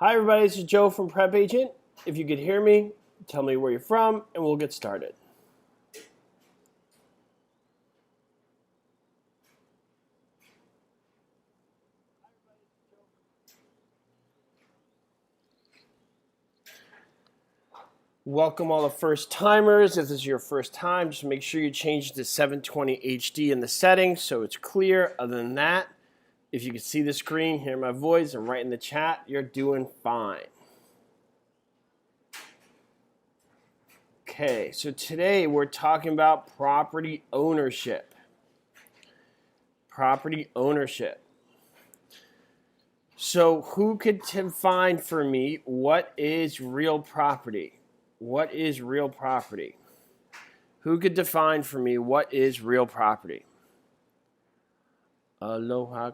Hi everybody, this is Joe from PrepAgent. If you could hear me, tell me where you're from and we'll get started. Welcome all the first timers. If this is your first time, just make sure you change to 720 HD in the settings so it's clear. Other than that, if you can see the screen, hear my voice, and write in the chat, you're doing fine. Okay, so today we're talking about property ownership. Property ownership. So who could define for me what is real property? What is real property? Who could define for me what is real property? Aloha,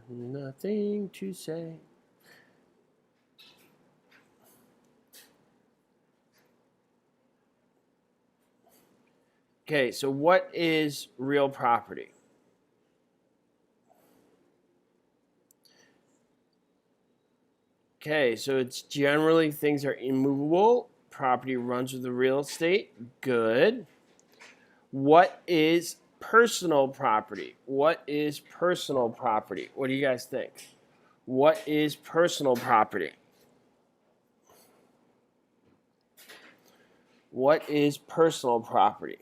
nothing to say. Okay, so what is real property? Okay, so it's generally things are immovable. Property runs with the real estate. Good. What is personal property? What is personal property? What do you guys think? What is personal property? What is personal property?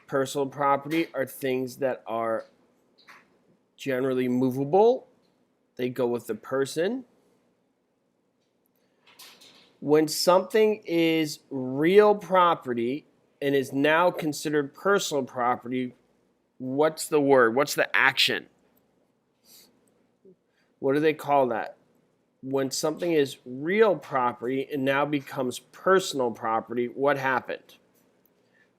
Personal property are things that are generally movable. They go with the person. When something is real property and is now considered personal property, what's the word? What's the action? What do they call that? When something is real property and now becomes personal property, what happened?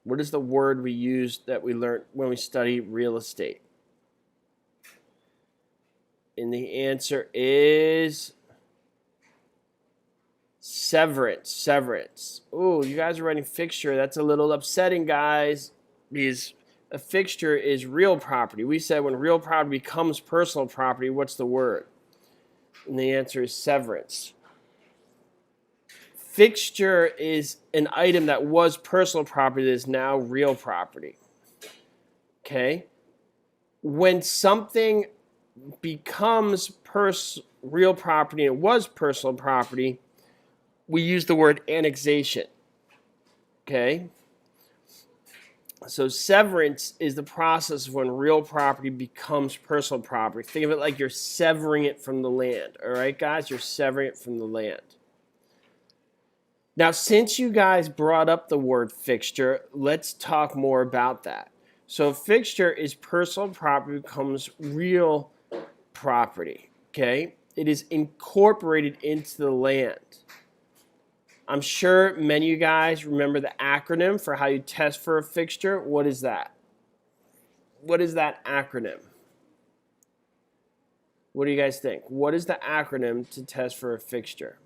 What is the word we use that we learned when we study real estate? And the answer is severance. Severance. Oh, you guys are writing fixture. That's a little upsetting, guys, because a fixture is real property. We said when real property becomes personal property, what's the word? And the answer is severance. Fixture is an item that was personal property that is now real property. Okay? When something becomes real property and it was personal property, we use the word annexation. Okay? So severance is the process of when real property becomes personal property. Think of it like you're severing it from the land. All right, guys? You're severing it from the land. Now, since you guys brought up the word fixture, let's talk more about that. So fixture is personal property becomes real property, okay? It is incorporated into the land. I'm sure many of you guys remember the acronym for how you test for a fixture. What is that? What is that acronym? What do you guys think? What is the acronym to test for a fixture?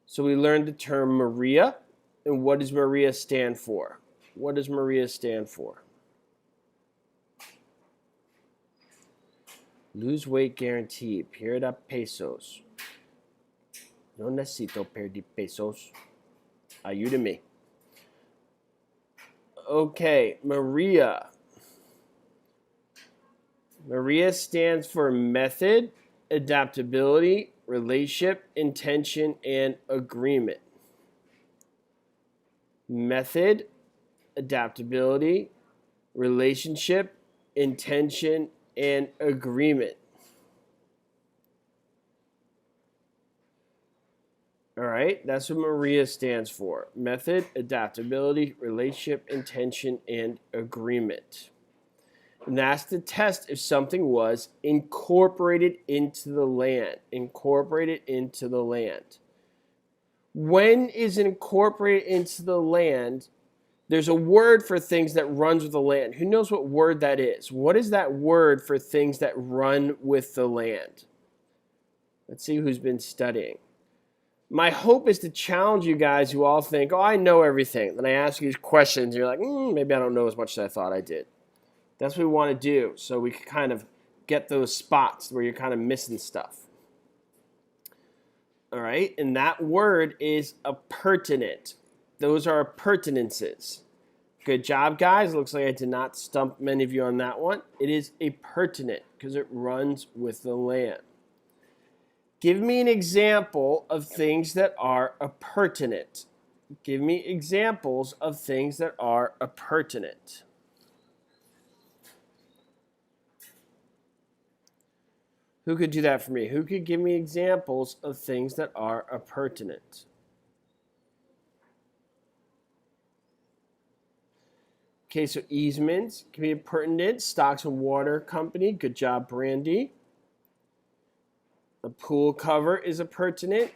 So we learned the term Maria, and what does Maria stand for? What does Maria stand for? Lose weight guaranteed. Pierda pesos. No necesito perder pesos. Ayúdame. Okay, Maria. Maria stands for method, adaptability, relationship, intention, and agreement. Method, adaptability, relationship, intention, and agreement. All right, that's what Maria stands for. Method, adaptability, relationship, intention, and agreement. And that's to test if something was incorporated into the land. Incorporated into the land. When is incorporated into the land? There's a word for things that runs with the land. Who knows what word that is? What is that word for things that run with the land? Let's see who's been studying. My hope is to challenge you guys who all think, oh, I know everything. Then I ask you these questions, and you're like, maybe I don't know as much as I thought I did. That's what we want to do, so we can kind of get those spots where you're kind of missing stuff. All right, and that word is appurtenant. Those are appurtenances. Good job, guys. Looks like I did not stump many of you on that one. It is appurtenant because it runs with the land. Give me an example of things that are appurtenant. Give me examples of things that are appurtenant. Who could do that for me? Who could give me examples of things that are appurtenant? Okay, so easements can be appurtenant. Stocks and water company. Good job, Brandy. A pool cover is appurtenant.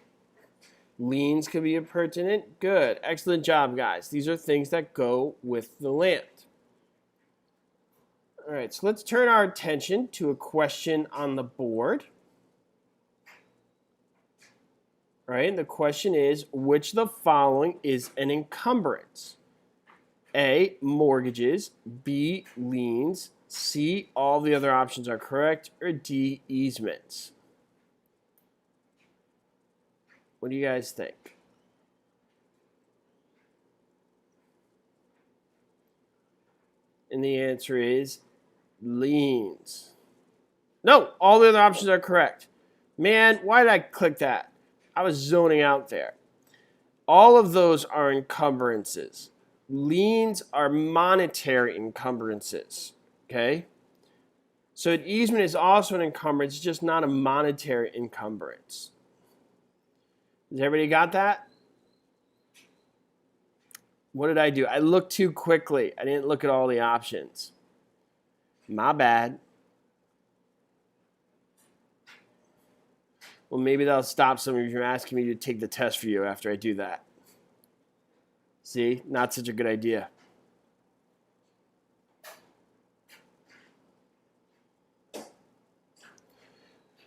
Liens can be appurtenant. Good. Excellent job, guys. These are things that go with the land. All right, so let's turn our attention to a question on the board. All right, and the question is, which of the following is an encumbrance? A, mortgages, B, liens, C, all the other options are correct, or D, easements? What do you guys think? And the answer is liens. No, all the other options are correct. Man, why did I click that? I was zoning out there. All of those are encumbrances. Liens are monetary encumbrances, okay? So an easement is also an encumbrance, just not a monetary encumbrance. Has everybody got that? What did I do? I looked too quickly. I didn't look at all the options. My bad. Well, maybe that'll stop some of you from asking me to take the test for you after I do that. See, not such a good idea.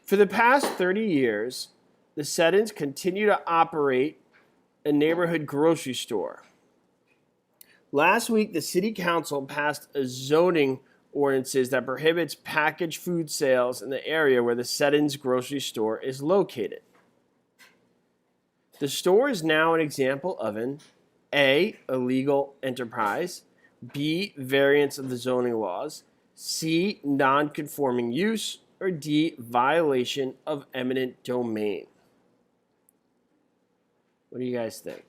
For the past 30 years, the Seddons continue to operate a neighborhood grocery store. Last week, the City Council passed a zoning ordinances that prohibits packaged food sales in the area where the Seddons grocery store is located. The store is now an example of an A, illegal enterprise, B, variance of the zoning laws, C, non-conforming use, or D, violation of eminent domain. What do you guys think?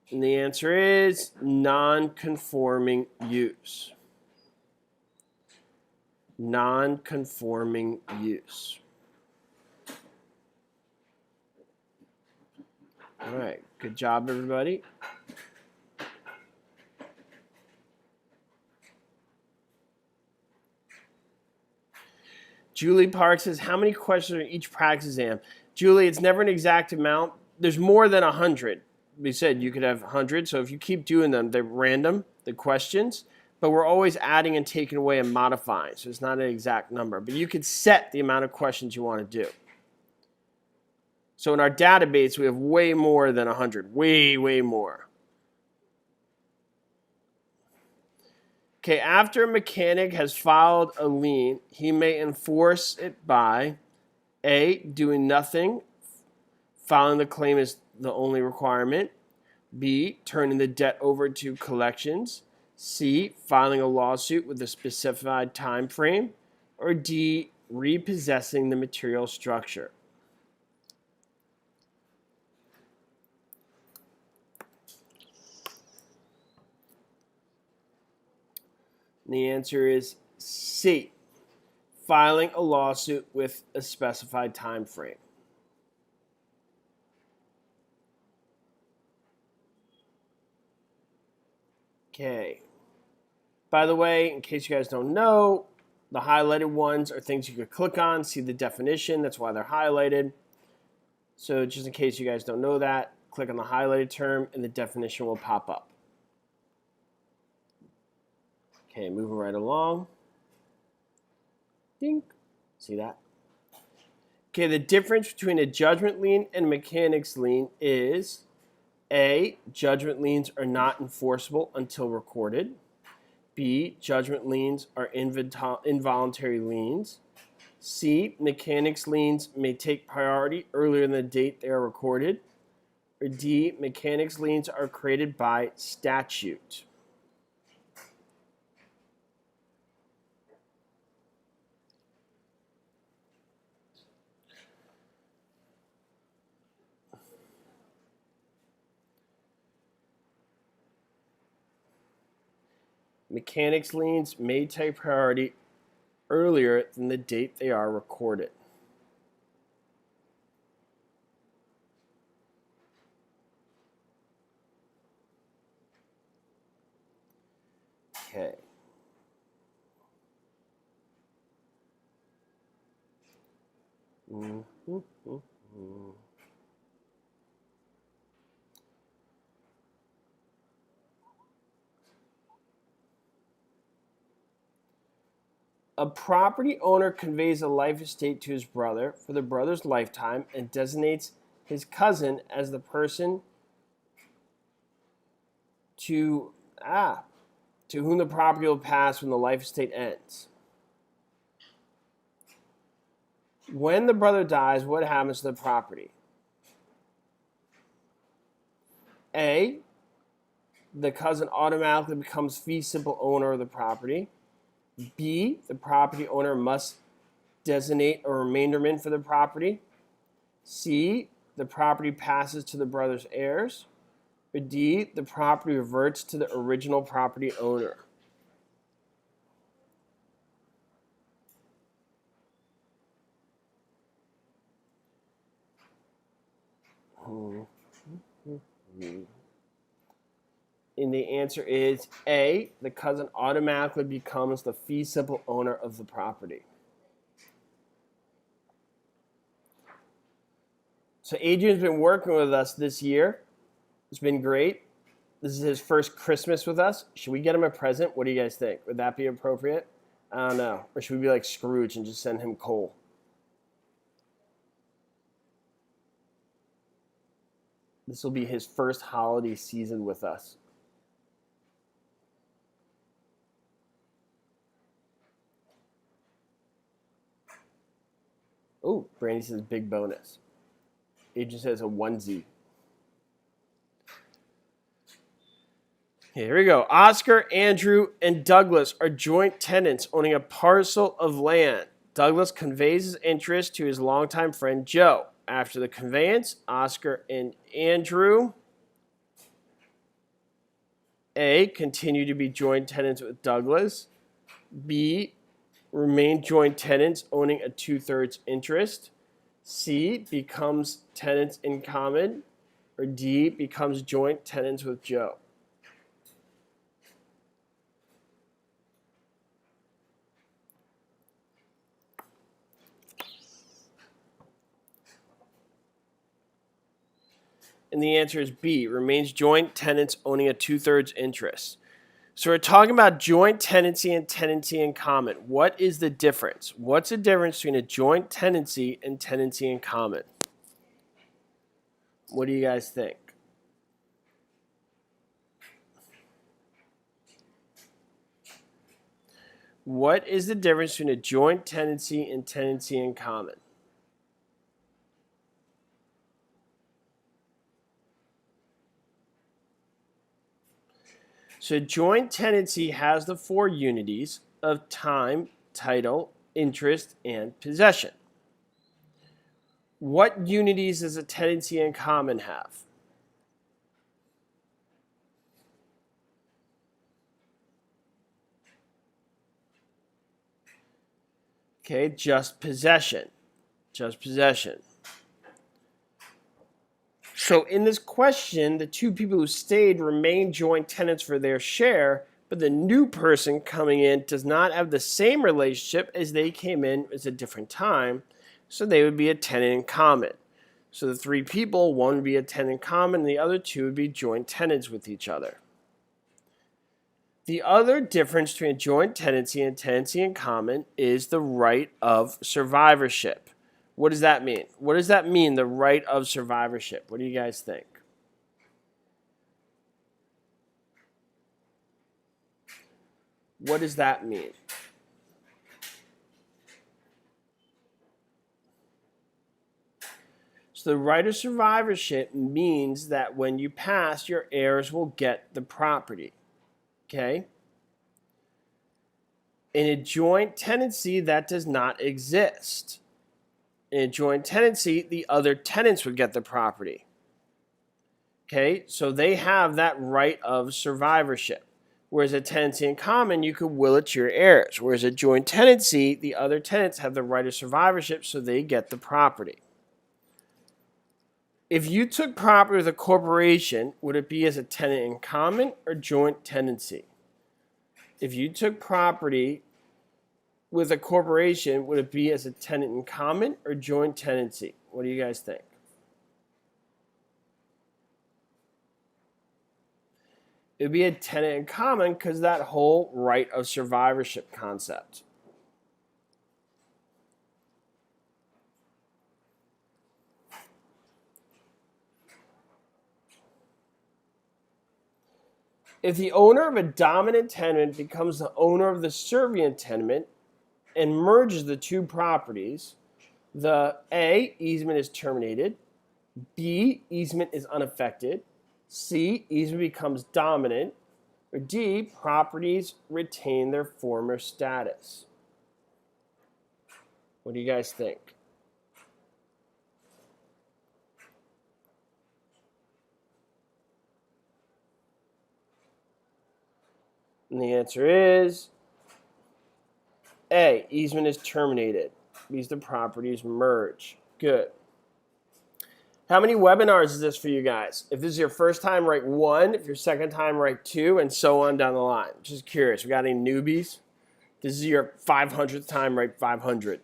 And the answer is non-conforming use. Non-conforming use. All right, good job, everybody. Julie Park says, how many questions are in each practice exam? Julie, it's never an exact amount. There's more than 100. We said you could have 100, so if you keep doing them, they're random, the questions, but we're always adding and taking away and modifying, so it's not an exact number. But you could set the amount of questions you want to do. So in our database, we have way more than 100, way more. Okay, after a mechanic has filed a lien, he may enforce it by A, doing nothing, filing the claim is the only requirement, B, turning the debt over to collections, C, filing a lawsuit with a specified time frame, or D, repossessing the material structure. And the answer is C, filing a lawsuit with a specified time frame. Okay. By the way, in case you guys don't know, the highlighted ones are things you could click on, see the definition. That's why they're highlighted. So just in case you guys don't know that, click on the highlighted term and the definition will pop up. Okay, moving right along. Dink. See that? Okay, the difference between a judgment lien and a mechanics lien is A, judgment liens are not enforceable until recorded. B, judgment liens are involuntary liens. C, mechanics liens may take priority earlier than the date they are recorded. Or D, mechanics liens are created by statute. Mechanics liens may take priority earlier than the date they are recorded. Okay. A property owner conveys a life estate to his brother for the brother's lifetime and designates his cousin as the person to whom the property will pass when the life estate ends. When the brother dies, what happens to the property? A, the cousin automatically becomes fee simple owner of the property. B, the property owner must designate a remainderment for the property. C, the property passes to the brother's heirs. Or D, the property reverts to the original property owner. And the answer is A, the cousin automatically becomes the fee simple owner of the property. So Adrian's been working with us this year. It's been great. This is his first Christmas with us. Should we get him a present? What do you guys think? Would that be appropriate? I don't know. Or should we be like Scrooge and just send him coal? This will be his first holiday season with us. Oh, Brandy says big bonus. Adrian says a onesie. Here we go. Oscar, Andrew, and Douglas are joint tenants owning a parcel of land. Douglas conveys his interest to his longtime friend Joe. After the conveyance, Oscar and Andrew A, continue to be joint tenants with Douglas. B, remain joint tenants owning a 2/3 interest. C, becomes tenants in common. Or D, becomes joint tenants with Joe. And the answer is B, remains joint tenants owning a 2/3 interest. So we're talking about joint tenancy and tenancy in common. What is the difference? What's the difference between a joint tenancy and tenancy in common? What do you guys think? What is the difference between a joint tenancy and tenancy in common? So joint tenancy has the 4 unities of time, title, interest, and possession. What unities does a tenancy in common have? Okay, just possession. Just possession. So in this question, the 2 people who stayed remain joint tenants for their share, but the new person coming in does not have the same relationship as they came in at a different time, so they would be a tenant in common. So the 3 people, one would be a tenant in common, and the other 2 would be joint tenants with each other. The other difference between a joint tenancy and tenancy in common is the right of survivorship. What does that mean? What does that mean, the right of survivorship? What do you guys think? What does that mean? So the right of survivorship means that when you pass, your heirs will get the property. Okay? In a joint tenancy, that does not exist. In a joint tenancy, the other tenants would get the property. Okay? So they have that right of survivorship. Whereas a tenancy in common, you could will it to your heirs. Whereas a joint tenancy, the other tenants have the right of survivorship, so they get the property. If you took property with a corporation, would it be as a tenant in common or joint tenancy? If you took property with a corporation, would it be as a tenant in common or joint tenancy? What do you guys think? It would be a tenant in common because that whole right of survivorship concept. If the owner of a dominant tenement becomes the owner of the servient tenement and merges the two properties, the A, easement is terminated, B, easement is unaffected, C, easement becomes dominant, or D, properties retain their former status. What do you guys think? And the answer is A, easement is terminated. Means the properties merge. Good. How many webinars is this for you guys? If this is your first time, write 1. If your second time, write 2, and so on down the line. Just curious, we got any newbies? This is your 500th time, write 500.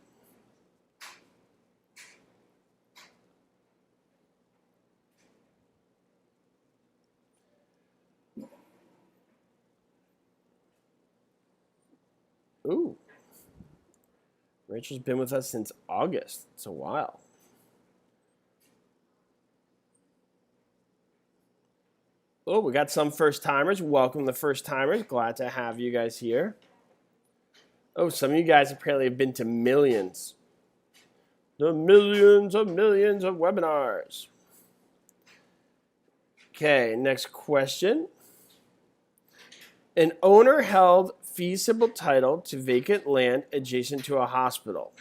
Ooh. Rachel's been with us since August. It's a while. Oh, we got some first timers. Welcome the first timers. Glad to have you guys here. Oh, some of you guys apparently have been to millions. The millions of webinars. Okay, next question. An owner held fee simple title to vacant land adjacent to a hospital.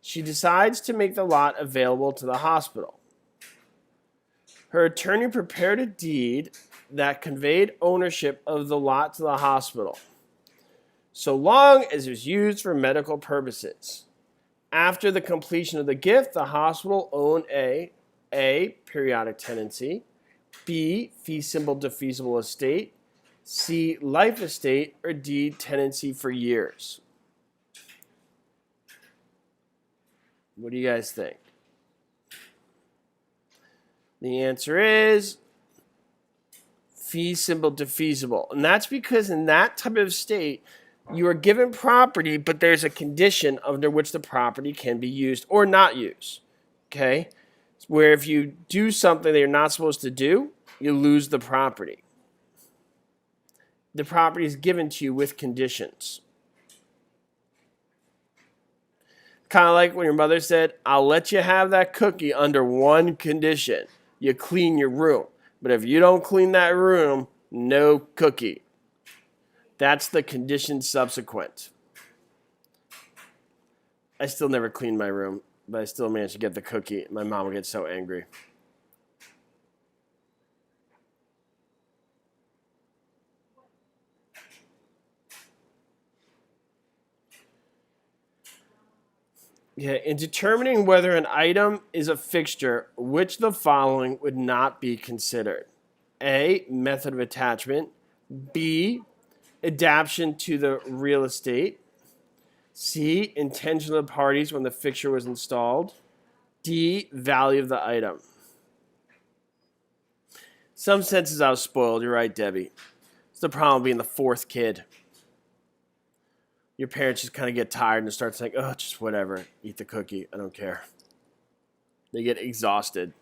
She decides to make the lot available to the hospital. Her attorney prepared a deed that conveyed ownership of the lot to the hospital, so long as it was used for medical purposes. After the completion of the gift, the hospital owned A, periodic tenancy, B, fee simple defeasible estate, C, life estate, or D, tenancy for years. What do you guys think? The answer is fee simple defeasible. And that's because in that type of state, you are given property, but there's a condition under which the property can be used or not used. Okay? Where if you do something that you're not supposed to do, you lose the property. The property is given to you with conditions. Kind of like when your mother said, I'll let you have that cookie under one condition. You clean your room. But if you don't clean that room, no cookie. That's the condition subsequent. I still never cleaned my room, but I still managed to get the cookie. My mom would get so angry. Yeah, in determining whether an item is a fixture, which of the following would not be considered? A, method of attachment. B, adaptation to the real estate. C, intention of the parties when the fixture was installed. D, value of the item. Some senses I was spoiled. You're right, Debbie. It's the problem being the fourth kid. Your parents just kind of get tired and start saying, oh, just whatever. Eat the cookie. I don't care. They get exhausted.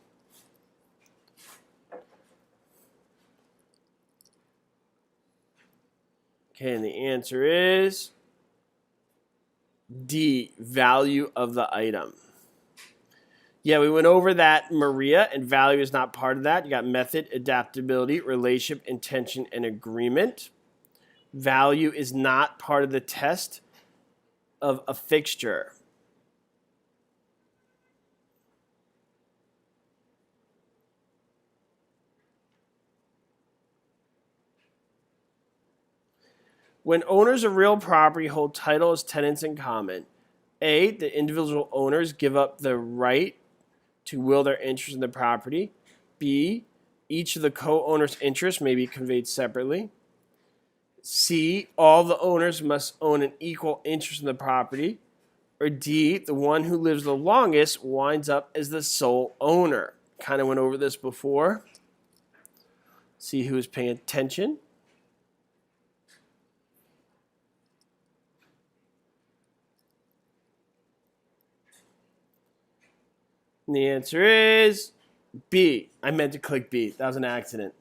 Okay, and the answer is D, value of the item. Yeah, we went over that, Maria, and value is not part of that. You got method, adaptability, relationship, intention, and agreement. Value is not part of the test of a fixture. When owners of real property hold title as tenants in common, A, the individual owners give up the right to will their interest in the property. B, each of the co-owners' interests may be conveyed separately. C, all the owners must own an equal interest in the property. Or D, the one who lives the longest winds up as the sole owner. Kind of went over this before. See who is paying attention. And the answer is B. I meant to click B. That was an accident.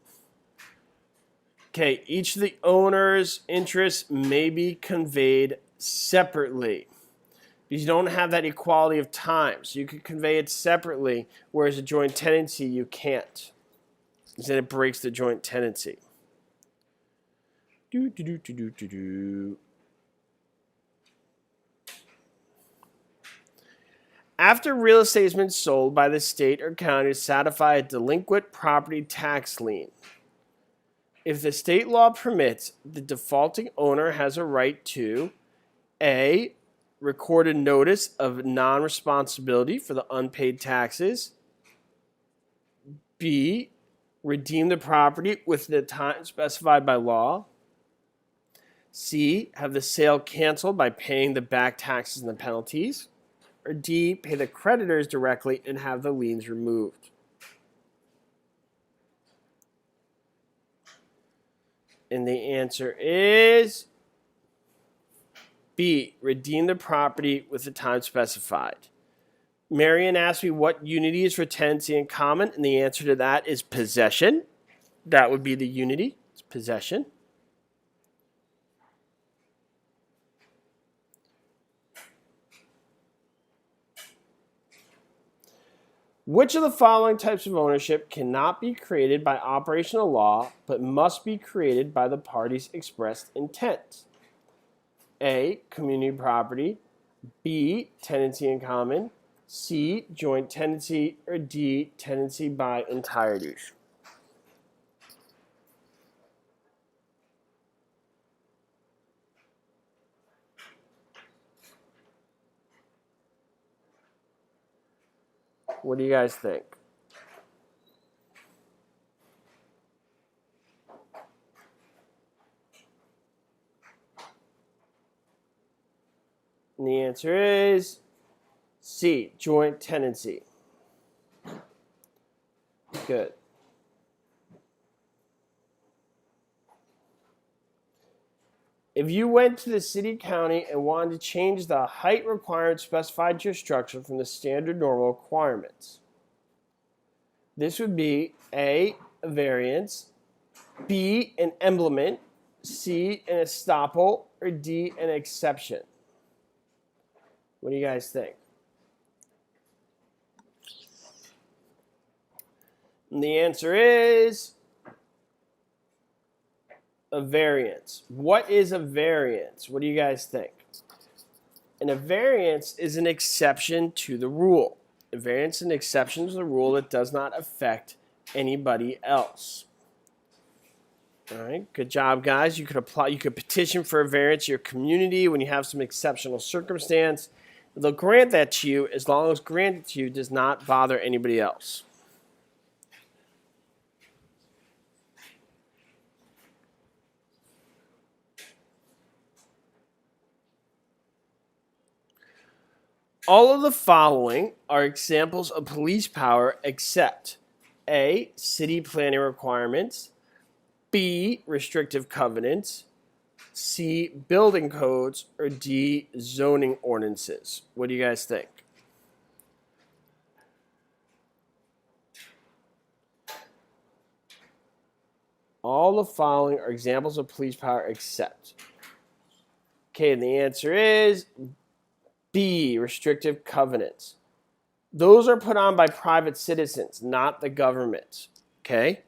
Okay, each of the owner's interests may be conveyed separately. Because you don't have that equality of time. So you can convey it separately, whereas a joint tenancy you can't. Because then it breaks the joint tenancy. After real estate has been sold by the state or county to satisfy a delinquent property tax lien, if the state law permits, the defaulting owner has a right to A, record a notice of non-responsibility for the unpaid taxes, B, redeem the property within the time specified by law, C, have the sale canceled by paying the back taxes and the penalties, or D, pay the creditors directly and have the liens removed. And the answer is B, redeem the property with the time specified. Marion asked me what unity is for tenancy in common, and the answer to that is possession. That would be the unity. It's possession. Which of the following types of ownership cannot be created by operational law, but must be created by the parties' expressed intent? A, community property. B, tenancy in common. C, joint tenancy. Or D, tenancy by entireties. What do you guys think? And the answer is C, joint tenancy. Good. If you went to the city county and wanted to change the height required specified to your structure from the standard normal requirements, this would be A, a variance, B, an emblement, C, an estoppel, or D, an exception. What do you guys think? And the answer is a variance. What is a variance? What do you guys think? And a variance is an exception to the rule. A variance is an exception to the rule that does not affect anybody else. All right, good job, guys. You could apply. You could petition for a variance in your community when you have some exceptional circumstance. They'll grant that to you as long as granted to you does not bother anybody else. All of the following are examples of police power except A, city planning requirements, B, restrictive covenants, C, building codes, or D, zoning ordinances? What do you guys think? All the following are examples of police power except. Okay, and the answer is B, restrictive covenants. Those are put on by private citizens, not the government. Okay?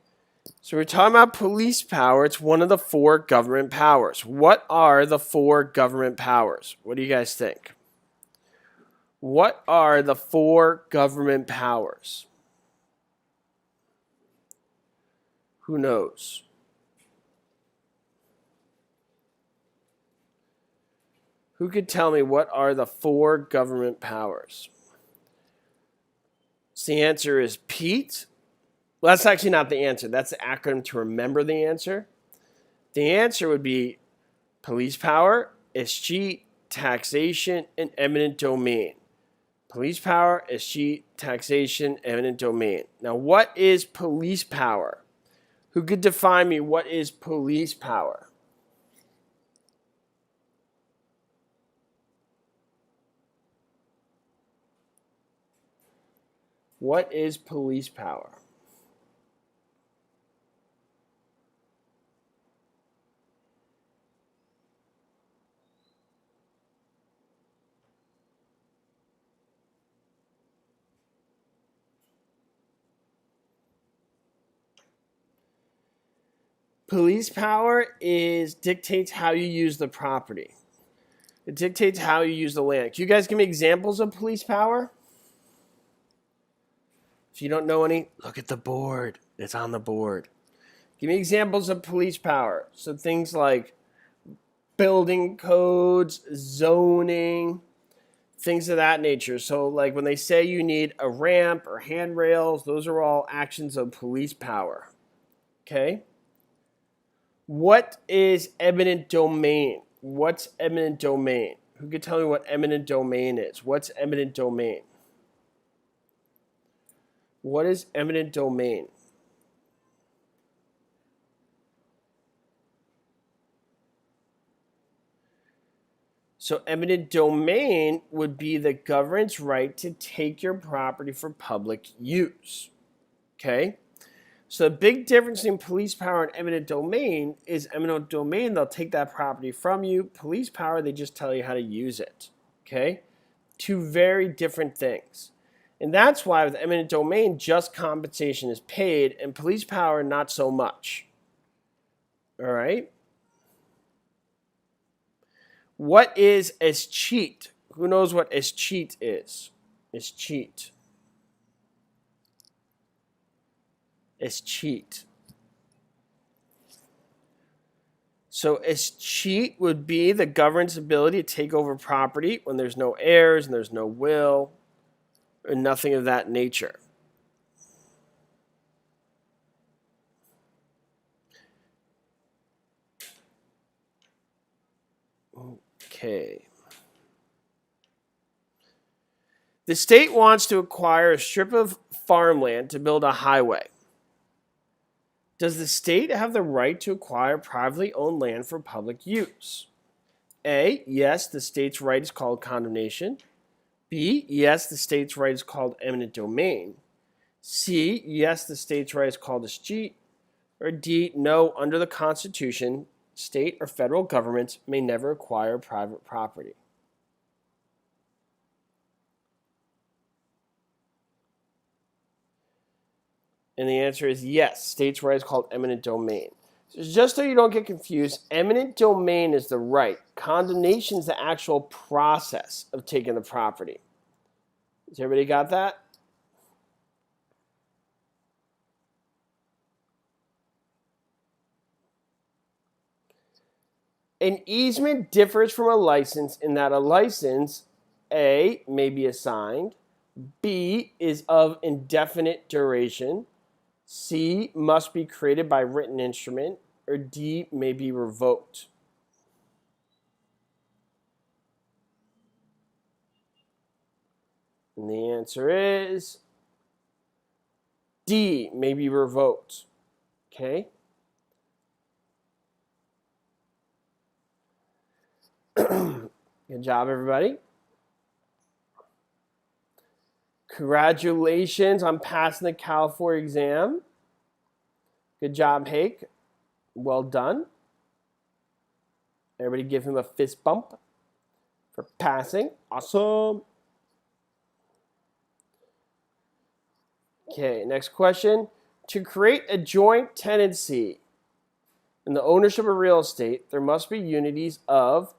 So we're talking about police power. It's one of the 4 government powers. What are the 4 government powers? What do you guys think? What are the 4 government powers? Who knows? Who could tell me what are the 4 government powers? So the answer is Pete. Well, that's actually not the answer. That's the acronym to remember the answer. The answer would be police power, escheat, taxation, and eminent domain. Police power, escheat, taxation, eminent domain. Now, what is police power? Who could define me what is police power? What is police power? Police power dictates how you use the property. It dictates how you use the land. Can you guys give me examples of police power? If you don't know any, look at the board. It's on the board. Give me examples of police power. So things like building codes, zoning, things of that nature. So like when they say you need a ramp or handrails, those are all actions of police power. Okay? What is eminent domain? What's eminent domain? Who could tell me what eminent domain is? What's eminent domain? What is eminent domain? So eminent domain would be the government's right to take your property for public use. Okay? So the big difference in police power and eminent domain is eminent domain, they'll take that property from you. Police power, they just tell you how to use it. Okay? 2 very different things. And that's why with eminent domain, just compensation is paid, and police power, not so much. All right? What is escheat? Who knows what escheat is? Escheat. Escheat. So escheat would be the government's ability to take over property when there's no heirs and there's no will or nothing of that nature. Okay. The state wants to acquire a strip of farmland to build a highway. Does the state have the right to acquire privately owned land for public use? A, yes, the state's right is called condemnation. B, yes, the state's right is called eminent domain. C, yes, the state's right is called escheat. Or D, no, under the Constitution, state or federal governments may never acquire private property. And the answer is yes, state's right is called eminent domain. So just so you don't get confused, eminent domain is the right. Condemnation is the actual process of taking the property. Has everybody got that? An easement differs from a license in that a license, A, may be assigned, B, is of indefinite duration, C, must be created by written instrument, or D, may be revoked. And the answer is D, may be revoked. Okay? Good job, everybody. Congratulations on passing the California exam. Good job, Hake. Well done. Everybody give him a fist bump for passing. Awesome. Okay, next question. To create a joint tenancy in the ownership of real estate, there must be unities of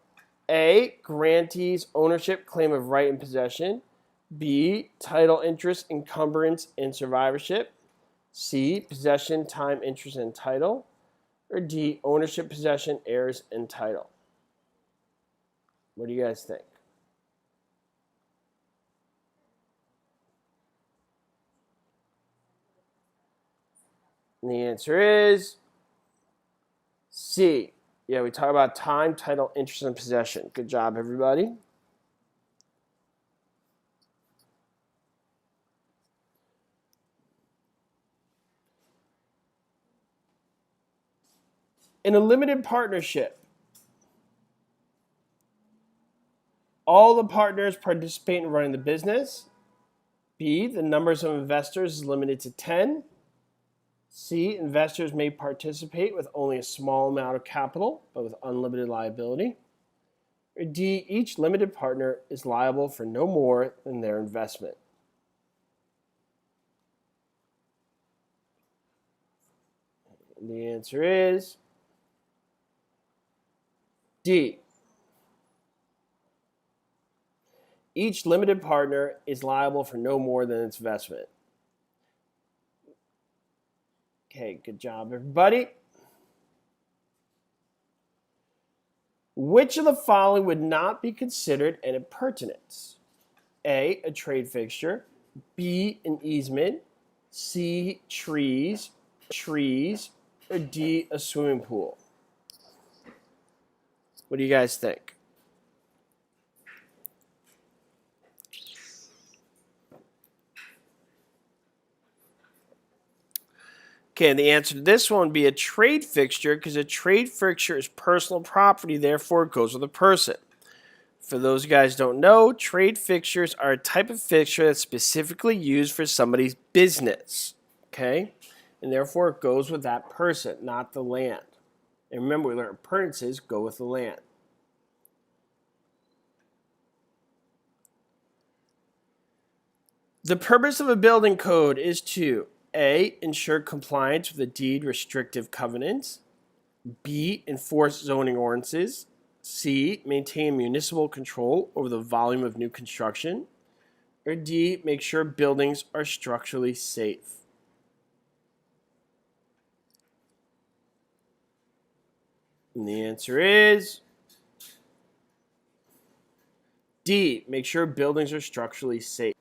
A, grantee's ownership, claim of right and possession. B, title, interest, encumbrance, and survivorship. C, possession, time, interest, and title. Or D, ownership, possession, heirs, and title. What do you guys think? And the answer is C. Yeah, we talk about time, title, interest, and possession. Good job, everybody. In a limited partnership, all the partners participate in running the business. B, the numbers of investors is limited to 10. C, investors may participate with only a small amount of capital, but with unlimited liability. Or D, each limited partner is liable for no more than their investment. And the answer is D. Each limited partner is liable for no more than its investment. Okay, good job, everybody. Which of the following would not be considered an appurtenance? A, a trade fixture. B, an easement. C, trees. Or D, a swimming pool. What do you guys think? Okay, and the answer to this one would be a trade fixture, because a trade fixture is personal property, therefore it goes with a person. For those guys who don't know, trade fixtures are a type of fixture that's specifically used for somebody's business, okay? And therefore it goes with that person, not the land. And remember, we learned appurtenances go with the land. The purpose of a building code is to A, ensure compliance with the deed restrictive covenants. B, enforce zoning ordinances. C, maintain municipal control over the volume of new construction. Or D, make sure buildings are structurally safe. And the answer is D, make sure buildings are structurally safe.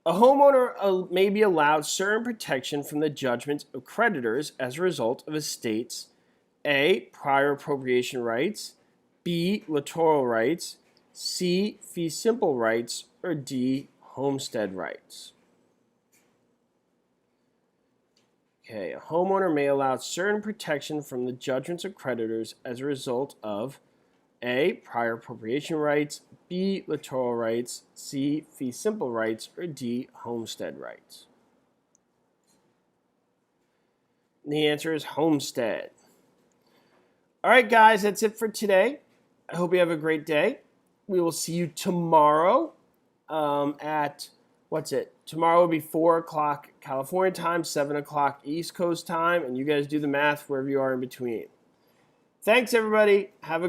A homeowner may be allowed certain protection from the judgments of creditors as a result of a state's A, prior appropriation rights, B, littoral rights, C, fee simple rights, or D, homestead rights. Okay, a homeowner may allow certain protection from the judgments of creditors as a result of A, prior appropriation rights, B, littoral rights, C, fee simple rights, or D, homestead rights. And the answer is homestead. All right, guys, that's it for today. I hope you have a great day. We will see you tomorrow at, tomorrow will be 4 o'clock California time, 7 o'clock East Coast time, and you guys do the math wherever you are in between. Thanks, everybody. Have a